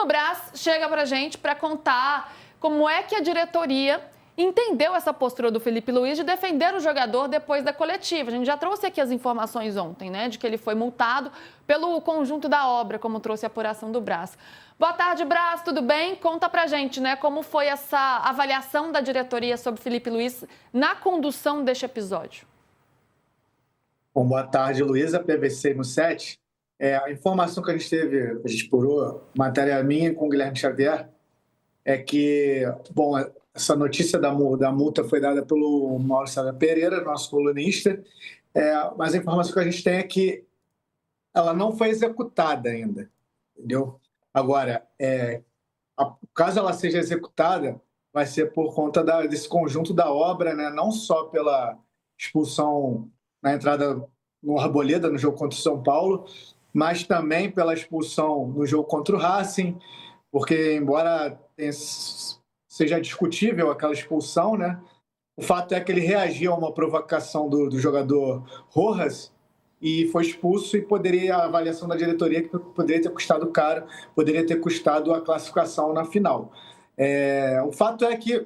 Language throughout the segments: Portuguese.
Bruno Braz chega pra gente para contar como é que a diretoria entendeu essa postura do Filipe Luís de defender o jogador depois da coletiva. A gente já trouxe aqui as informações ontem, né, de que ele foi multado pelo conjunto da obra, como trouxe a apuração do Braz. Boa tarde, Braz, tudo bem? Conta pra gente, né, como foi essa avaliação da diretoria sobre Filipe Luís na condução deste episódio. Bom, boa tarde, Luísa, PVC no 7. A informação que a gente teve, a gente apurou, matéria minha com o Guilherme Xavier, é que, bom, essa notícia da multa foi dada pelo Mauro César Pereira, nosso colunista, mas a informação que a gente tem é que ela não foi executada ainda, entendeu? Agora, caso ela seja executada, vai ser por conta desse conjunto da obra, né? Não só pela expulsão na entrada no Arboleda, no jogo contra o São Paulo, mas também pela expulsão no jogo contra o Racing, porque, embora seja discutível aquela expulsão, né? O fato é que ele reagiu a uma provocação do jogador Rojas e foi expulso, e a avaliação da diretoria que poderia ter custado caro, poderia ter custado a classificação na final. O fato é que,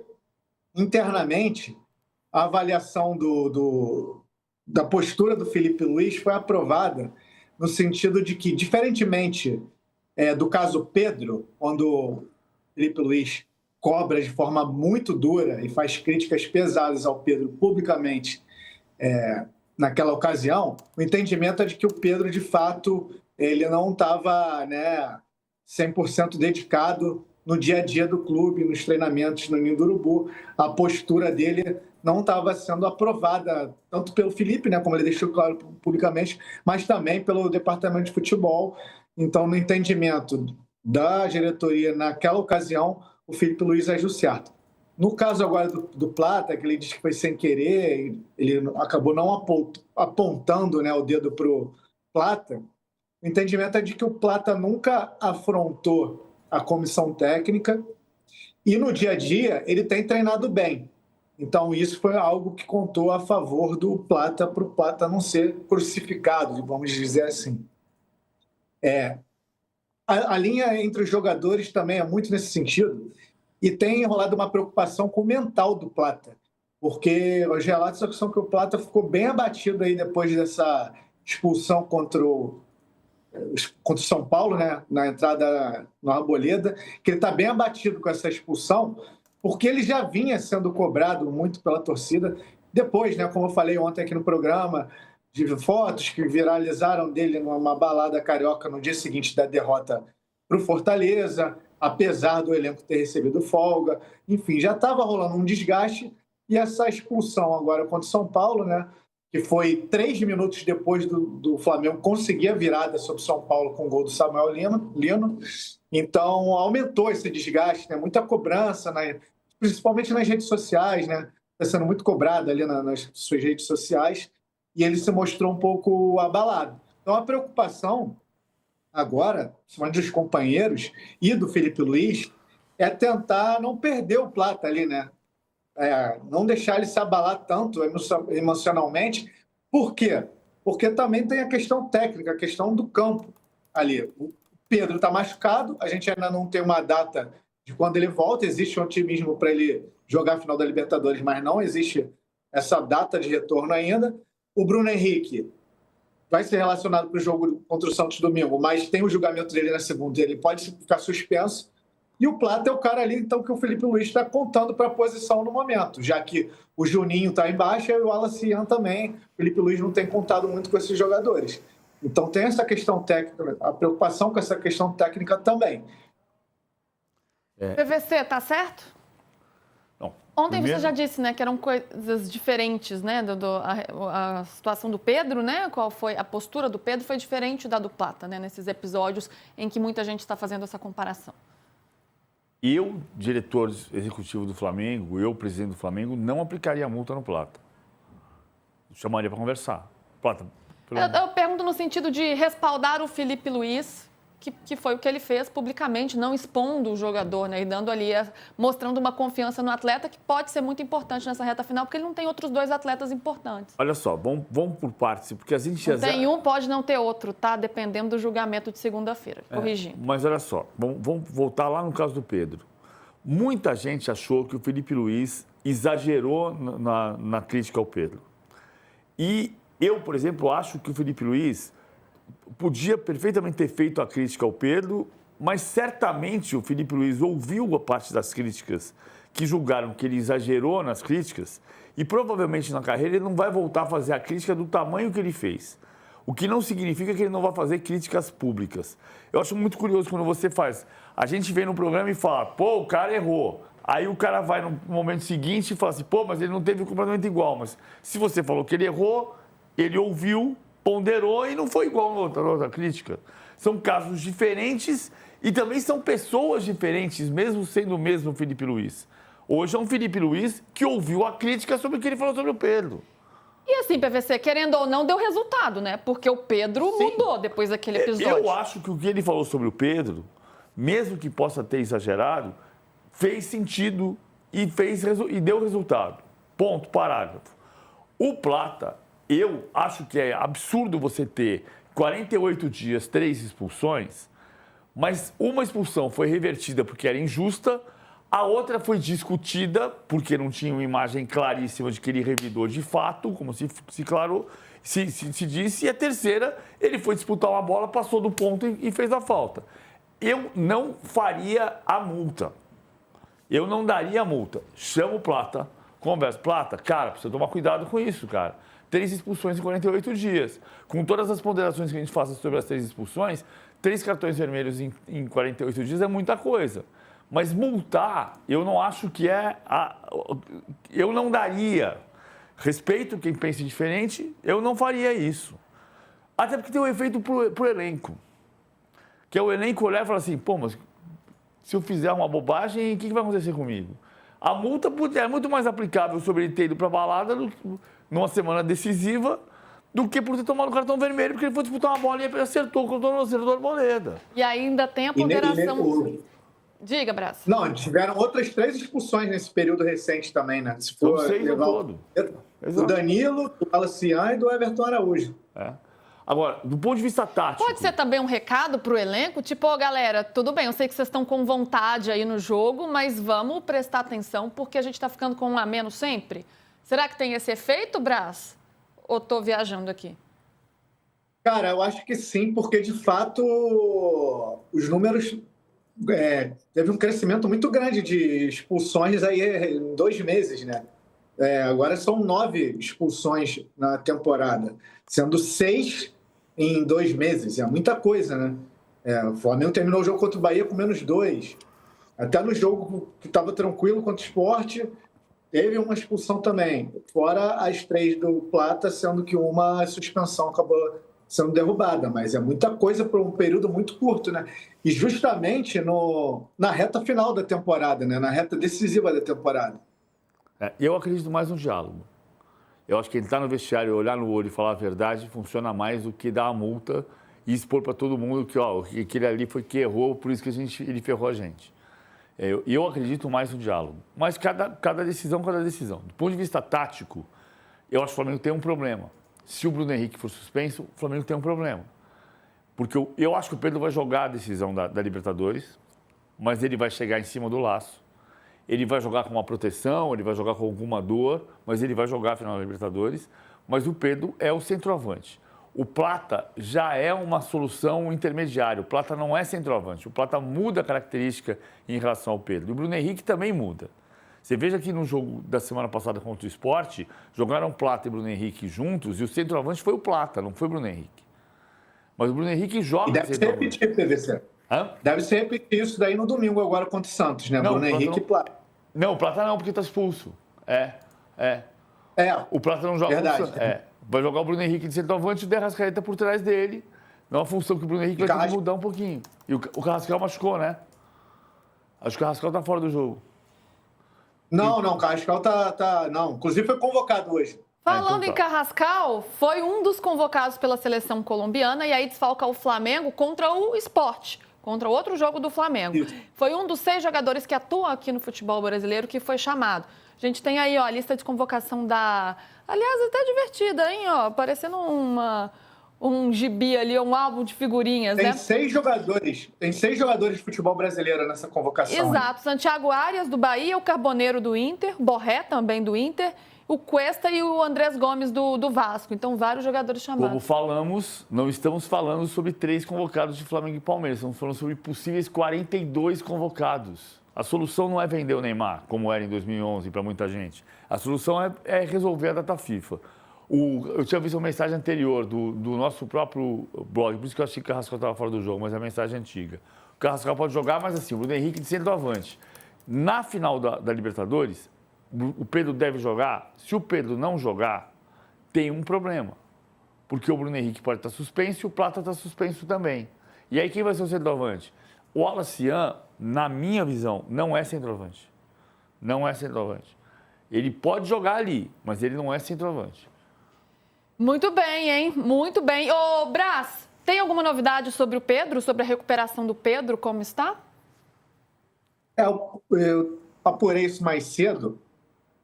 internamente, a avaliação da postura do Filipe Luís foi aprovada no sentido de que, diferentemente do caso Pedro, quando o Filipe Luís cobra de forma muito dura e faz críticas pesadas ao Pedro publicamente naquela ocasião, o entendimento é de que o Pedro, de fato, ele não estava 100% dedicado no dia a dia do clube, nos treinamentos no Ninho do Urubu. A postura dele não estava sendo aprovada tanto pelo Filipe, né, como ele deixou claro publicamente, mas também pelo departamento de futebol. Então, no entendimento da diretoria naquela ocasião, o Filipe Luís agiu certo. No caso agora do Plata, que ele disse que foi sem querer, ele acabou não apontando, né, o dedo para o Plata, o entendimento é de que o Plata nunca afrontou a comissão técnica e, no dia a dia, ele tem treinado bem. Então, isso foi algo que contou a favor do Plata, para o Plata não ser crucificado, vamos dizer assim. A linha entre os jogadores também é muito nesse sentido, e tem enrolado uma preocupação com o mental do Plata, porque os relatos são que o Plata ficou bem abatido aí depois dessa expulsão contra o São Paulo, né, na entrada no Arboleda, que ele está bem abatido com essa expulsão, porque ele já vinha sendo cobrado muito pela torcida. Depois, né, como eu falei ontem aqui no programa, de fotos que viralizaram dele numa balada carioca no dia seguinte da derrota para o Fortaleza, apesar do elenco ter recebido folga. Enfim, já estava rolando um desgaste, e essa expulsão agora contra o São Paulo, né, que foi 3 minutos depois do Flamengo conseguir a virada sobre o São Paulo com o gol do Samuel Lino. Então, aumentou esse desgaste, né? Muita cobrança, principalmente nas redes sociais, né? Está sendo muito cobrado ali nas suas redes sociais, e ele se mostrou um pouco abalado. Então, a preocupação agora, principalmente dos companheiros e do Filipe Luís, é tentar não perder o Plata ali, né? Não deixar ele se abalar tanto emocionalmente. Por quê? Porque também tem a questão técnica, a questão do campo ali. O Pedro está machucado, a gente ainda não tem uma data de quando ele volta. Existe um otimismo para ele jogar a final da Libertadores, mas não existe essa data de retorno ainda. O Bruno Henrique vai ser relacionado para o jogo contra o Santos domingo, mas tem o julgamento dele na segunda, ele pode ficar suspenso. E o Plata é o cara ali, então, que o Filipe Luís está contando para a posição no momento, já que o Juninho está embaixo e o Wallace Ian também. O Filipe Luís não tem contado muito com esses jogadores. Então, tem essa questão técnica, a preocupação com essa questão técnica também. PVC, tá certo? Não. Ontem você já disse, né, que eram coisas diferentes, né, a situação do Pedro, né, qual foi a postura do Pedro foi diferente da do Plata, né, nesses episódios em que muita gente está fazendo essa comparação. Eu, diretor executivo do Flamengo, eu, presidente do Flamengo, não aplicaria a multa no Plata. Chamaria para conversar. Plata, eu pergunto no sentido de respaldar o Filipe Luís que foi o que ele fez publicamente, não expondo o jogador, né? E dando ali, mostrando uma confiança no atleta que pode ser muito importante nessa reta final, porque ele não tem outros 2 atletas importantes. Olha só, vamos por partes, porque a gente... Tem um, pode não ter outro, tá? Dependendo do julgamento de segunda-feira, corrigindo. Mas olha só, vamos voltar lá no caso do Pedro. Muita gente achou que o Felipe Luiz exagerou na crítica ao Pedro. E eu, por exemplo, acho que o Felipe Luiz podia perfeitamente ter feito a crítica ao Pedro, mas certamente o Felipe Luiz ouviu a parte das críticas que julgaram que ele exagerou nas críticas e provavelmente na carreira ele não vai voltar a fazer a crítica do tamanho que ele fez. O que não significa que ele não vai fazer críticas públicas. Eu acho muito curioso quando você faz. A gente vem no programa e fala, pô, o cara errou. Aí o cara vai no momento seguinte e fala assim, pô, mas ele não teve um comportamento igual. Mas se você falou que ele errou, ele ouviu, ponderou e não foi igual na outra crítica. São casos diferentes e também são pessoas diferentes, mesmo sendo o mesmo Felipe Luiz. Hoje é um Felipe Luiz que ouviu a crítica sobre o que ele falou sobre o Pedro. E assim, PVC, querendo ou não, deu resultado, né? Porque o Pedro mudou depois daquele episódio. Eu acho que o que ele falou sobre o Pedro, mesmo que possa ter exagerado, fez sentido e deu resultado. Ponto, parágrafo. O Plata, eu acho que é absurdo você ter 48 dias, 3 expulsões, mas uma expulsão foi revertida porque era injusta, a outra foi discutida porque não tinha uma imagem claríssima de que ele revidou de fato, como se disse, e a terceira, ele foi disputar uma bola, passou do ponto e fez a falta. Eu não faria a multa. Eu não daria a multa. Chama o Plata, conversa. Plata, cara, precisa tomar cuidado com isso, cara. 3 expulsões em 48 dias. Com todas as ponderações que a gente faça sobre as 3 expulsões, 3 cartões vermelhos em 48 dias é muita coisa. Mas multar, eu não acho que eu não daria. Respeito quem pense diferente, eu não faria isso. Até porque tem um efeito pro elenco. Que é o elenco olhar e falar assim, pô, mas se eu fizer uma bobagem, o que vai acontecer comigo? A multa é muito mais aplicável sobre ele ter ido para a balada numa semana decisiva do que por ter tomado o cartão vermelho, porque ele foi disputar uma bola e ele acertou com o tornozelo do Arboleda. E ainda tem a ponderação... Diga, Braço. Não, tiveram outras 3 expulsões nesse período recente também, né? Se for 6 ao todo. Do Danilo, do Alacian e do Everton Araújo. É. Agora, do ponto de vista tático... Pode ser também um recado para o elenco? Tipo, ó, galera, tudo bem, eu sei que vocês estão com vontade aí no jogo, mas vamos prestar atenção porque a gente está ficando com 1 a menos sempre? Será que tem esse efeito, Brás? Ou estou viajando aqui? Cara, eu acho que sim, porque de fato os números... teve um crescimento muito grande de expulsões aí em 2 meses, né? Agora são 9 expulsões na temporada, sendo 6 em 2 meses. É muita coisa, né? O Flamengo terminou o jogo contra o Bahia com -2. Até no jogo que estava tranquilo contra o Sport, teve uma expulsão também. Fora as 3 do Plata, sendo que uma suspensão acabou sendo derrubada, mas é muita coisa por um período muito curto, né? E justamente na reta final da temporada, né? Na reta decisiva da temporada. Eu acredito mais no diálogo. Eu acho que entrar no vestiário, olhar no olho e falar a verdade funciona mais do que dar a multa e expor para todo mundo que aquele ali foi que errou, por isso que ele ferrou a gente. Eu acredito mais no diálogo. Mas cada decisão. Do ponto de vista tático, eu acho que o Flamengo tem um problema. Se o Bruno Henrique for suspenso, o Flamengo tem um problema. Porque eu acho que o Pedro vai jogar a decisão da Libertadores, mas ele vai chegar em cima do laço. Ele vai jogar com uma proteção, ele vai jogar com alguma dor, mas ele vai jogar a final da Libertadores. Mas o Pedro é o centroavante. O Plata já é uma solução intermediária. O Plata não é centroavante. O Plata muda a característica em relação ao Pedro. E o Bruno Henrique também muda. Você veja que no jogo da semana passada contra o Sport, jogaram Plata e Bruno Henrique juntos e o centroavante foi o Plata, não foi o Bruno Henrique. Mas o Bruno Henrique joga... E deve se repetir, PVC. Deve se repetir isso daí no domingo agora contra o Santos, né? Não, Bruno Henrique e Plata. Não, o Plata não, porque está expulso. O Plata não joga... Verdade. Vai jogar o Bruno Henrique de centroavante e o Arrascaeta por trás dele. Não é uma função que o Bruno Henrique vai ter que mudar um pouquinho. E o Carrascal machucou, né? Acho que o Carrascal está fora do jogo. Não, o Carrascal tá... Não, inclusive foi convocado hoje. Falando então em Carrascal, foi um dos convocados pela seleção colombiana e aí desfalca o Flamengo contra o Sport, contra outro jogo do Flamengo. Isso. Foi um dos 6 jogadores que atuam aqui no futebol brasileiro que foi chamado. A gente tem aí, ó, a lista de convocação da... Aliás, até divertida, hein, ó, parecendo um gibi ali, um álbum de figurinhas, Tem né? 6 jogadores. Tem 6 jogadores de futebol brasileiro nessa convocação. Exato. Santiago Arias, do Bahia, o Carboneiro do Inter, Borré também do Inter, o Cuesta e o Andrés Gomes do Vasco. Então, vários jogadores chamados. Como falamos, não estamos falando sobre 3 convocados de Flamengo e Palmeiras, estamos falando sobre possíveis 42 convocados. A solução não é vender o Neymar, como era em 2011 para muita gente. A solução é resolver a data FIFA. Eu tinha visto uma mensagem anterior do nosso próprio blog, por isso que eu achei que o Carrascal estava fora do jogo, mas é a mensagem antiga. O Carrascal pode jogar, mas assim, o Bruno Henrique de centroavante. Na final da Libertadores, o Pedro deve jogar. Se o Pedro não jogar, tem um problema. Porque o Bruno Henrique pode estar suspenso e o Plata está suspenso também. E aí quem vai ser o centroavante? O Alacian, na minha visão, não é centroavante. Não é centroavante. Ele pode jogar ali, mas ele não é centroavante. Muito bem, hein? Muito bem. Ô, Brás, tem alguma novidade sobre o Pedro, sobre a recuperação do Pedro, como está? Eu apurei isso mais cedo.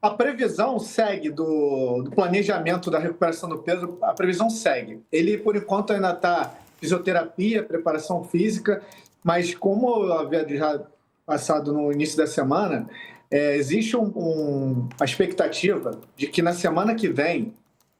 A previsão segue do planejamento da recuperação do Pedro, a previsão segue. Ele, por enquanto, ainda está fisioterapia, preparação física, mas como eu havia já passado no início da semana, existe a expectativa de que na semana que vem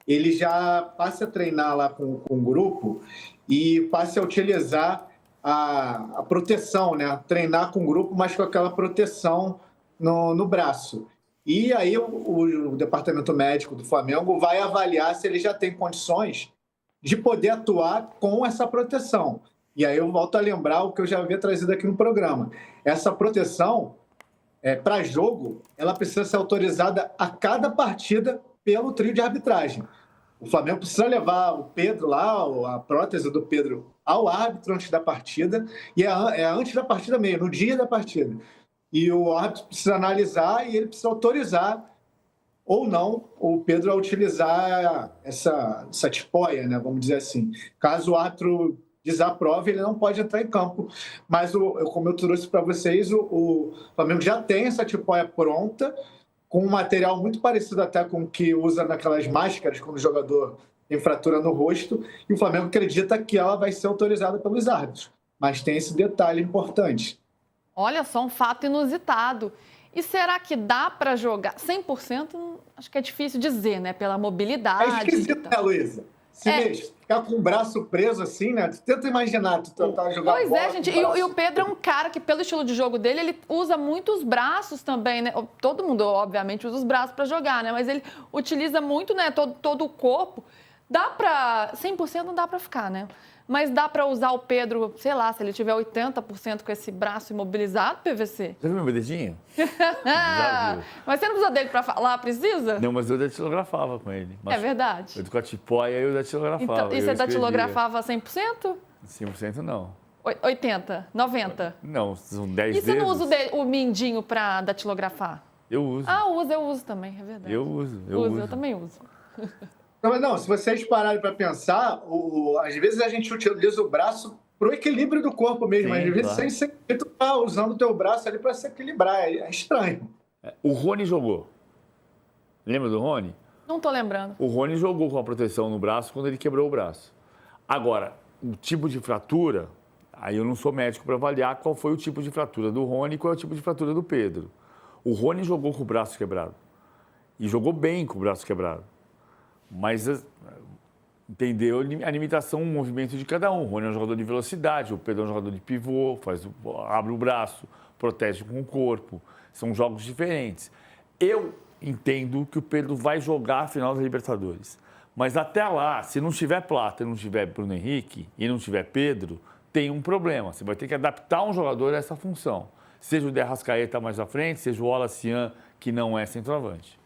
ele já passe a treinar lá com o grupo e passe a utilizar a proteção, né? Treinar com o grupo, mas com aquela proteção no braço. E aí o departamento médico do Flamengo vai avaliar se ele já tem condições de poder atuar com essa proteção. E aí eu volto a lembrar o que eu já havia trazido aqui no programa. Essa proteção, para jogo, ela precisa ser autorizada a cada partida pelo trio de arbitragem. O Flamengo precisa levar o Pedro lá, a prótese do Pedro, ao árbitro antes da partida, e é antes da partida mesmo, no dia da partida. E o árbitro precisa analisar e ele precisa autorizar ou não o Pedro a utilizar essa tipóia, né, vamos dizer assim. Caso o árbitro desaprove, ele não pode entrar em campo. Mas, como eu trouxe para vocês, o Flamengo já tem essa tipóia pronta, com um material muito parecido até com o que usa naquelas máscaras quando o jogador tem fratura no rosto, e o Flamengo acredita que ela vai ser autorizada pelos árbitros. Mas tem esse detalhe importante. Olha só, um fato inusitado. E será que dá para jogar 100%? Acho que é difícil dizer, né? Pela mobilidade. É esquisito, né, Luísa? Ficar com o braço preso assim, né? Tu tenta imaginar, tu tentar jogar Pois bola é, gente. com o braço. E o Pedro é um cara que, pelo estilo de jogo dele, ele usa muitos braços também, né? Todo mundo, obviamente, usa os braços para jogar, né? Mas ele utiliza muito, né? Todo o corpo. Dá para... 100% não dá para ficar, né? Mas dá para usar o Pedro, sei lá, se ele tiver 80% com esse braço imobilizado, PVC. Você viu meu dedinho? Mas você não precisa dele para falar, precisa? Não, mas eu datilografava com ele. É verdade. Eu com a tipóia eu datilografava. Então, e você datilografava 100%? 100% não. 80%? 90%? Não, são 10 E você dedos. não usa o mindinho para datilografar? Eu uso. Ah, eu uso também, é verdade. Eu uso. Eu também uso. Não, se vocês pararem para pensar, às vezes a gente utiliza o braço para o equilíbrio do corpo mesmo. Sim, às vezes claro. sem tu tá usando o teu braço ali para se equilibrar. É estranho. O Rony jogou. Lembra do Rony? Não tô lembrando. O Rony jogou com a proteção no braço quando ele quebrou o braço. Agora, o tipo de fratura, aí eu não sou médico para avaliar qual foi o tipo de fratura do Rony e qual é o tipo de fratura do Pedro. O Rony jogou com o braço quebrado. E jogou bem com o braço quebrado. Mas entendeu a limitação, o movimento de cada um. O Rony é um jogador de velocidade, o Pedro é um jogador de pivô, abre o braço, protege com o corpo. São jogos diferentes. Eu entendo que o Pedro vai jogar a final da Libertadores. Mas até lá, se não tiver Plata, não tiver Bruno Henrique e não tiver Pedro, tem um problema. Você vai ter que adaptar um jogador a essa função. Seja o De Arrascaeta mais à frente, seja o Alacian, que não é centroavante.